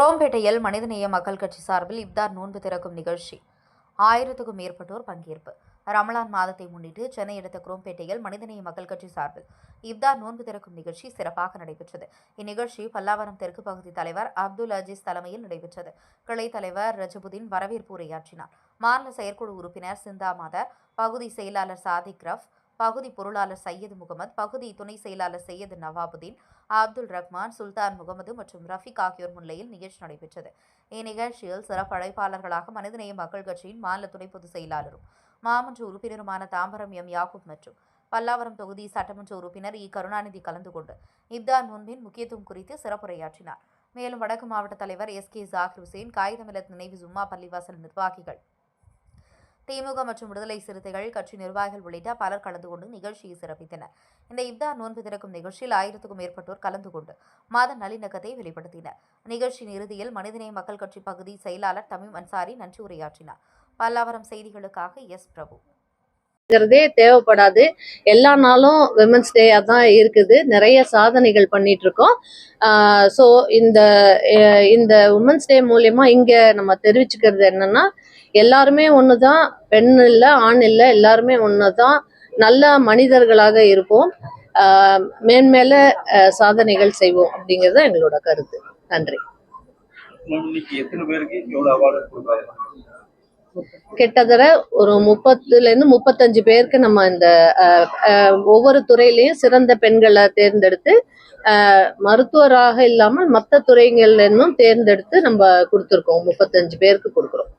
குரோம்பேட்டையில் மனிதநேய மக்கள் கட்சி சார்பில் இப்தார் நோன்பு திறக்கும் நிகழ்ச்சி 1000க்கும் மேற்பட்டோர் பங்கேற்பு. ரமலான் மாதத்தை முன்னிட்டு சென்னை அடுத்த குரோம்பேட்டையில் மனிதநேய மக்கள் கட்சி சார்பில் இப்தார் நோன்பு திறக்கும் நிகழ்ச்சி சிறப்பாக நடைபெற்றது. இந்நிகழ்ச்சி பல்லாவரம் தெற்கு பகுதி தலைவர் அப்துல் அஜீஸ் தலைமையில் நடைபெற்றது. கிளை தலைவர் ரஜபுதீன் வரவேற்பு உரையாற்றினார். மாநில செயற்குழு உறுப்பினர் சிந்தாமாத, பகுதி செயலாளர் சாதிக் ரஃப், பகுதி பொருளாளர் சையது முகமது, பகுதி துணை செயலாளர் சையது நவாபுதீன், அப்துல் ரஹ்மான், சுல்தான் முகமது மற்றும் ரஃபிக் ஆகியோர் முன்னிலையில் நிகழ்ச்சி நடைபெற்றது. இந்நிகழ்ச்சியில் சிறப்பு அழைப்பாளர்களாக மனிதநேய மக்கள் கட்சியின் மாநில துணை பொதுச் செயலாளரும் மாமன்ற உறுப்பினருமான தாம்பரம் எம் யாக்கூப் மற்றும் பல்லாவரம் தொகுதி சட்டமன்ற உறுப்பினர் இ கருணாநிதி கலந்து கொண்டு இப்தார் நோன்பின் முக்கியத்துவம் குறித்து சிறப்புரையாற்றினார். மேலும் வடக்கு மாவட்ட தலைவர் எஸ்.கே. ஜாகிர் ஹுசேன், காகிதமில்லத் நினைவு ஜும்மா பள்ளிவாசல் நிர்வாகிகள், திமுக மற்றும் விடுதலை சிறுத்தைகள் கட்சி நிர்வாகிகள் உள்ளிட்ட பலர் கலந்து கொண்டு நிகழ்ச்சியை சிறப்பித்தனர். இந்த இப்தார் நோன்பு திறக்கும் நிகழ்ச்சியில் 1000க்கும் மேற்பட்டோர் கலந்து கொண்டு மத நல்லிணக்கத்தை வெளிப்படுத்தினர். நிகழ்ச்சியின் இறுதியில் மனிதநேய மக்கள் கட்சி பகுதி செயலாளர் தமீம் அன்சாரி நன்றி உரையாற்றினார். பல்லாவரம் செய்திகளுக்காக எஸ். பிரபு. தேவைப்படாது. எல்லா நாளும் விமன்ஸ் டேயா தான் இருக்குது. நிறைய சாதனைகள் பண்ணிட்டு இருக்கோம். ஸோ இந்த உமன்ஸ் டே மூலயமா இங்க நம்ம தெரிவிச்சுக்கிறது என்னன்னா, எல்லாருமே ஒண்ணுதான், பெண் இல்லை ஆண் இல்லை, எல்லாருமே ஒண்ணுதான். நல்ல மனிதர்களாக இருப்போம், மேன்மேல சாதனைகள் செய்வோம் அப்படிங்கிறது எங்களோட கருத்து. நன்றி. கிட்டத்தட்ட ஒரு 30-35 பேருக்கு நம்ம இந்த ஒவ்வொரு துறையிலையும் சிறந்த பெண்களை தேர்ந்தெடுத்து மருத்துவராக இல்லாமல் மற்ற துறைகள்ல இருந்தும் தேர்ந்தெடுத்து நம்ம கொடுத்துருக்கோம். 35 பேருக்கு கொடுக்குறோம்.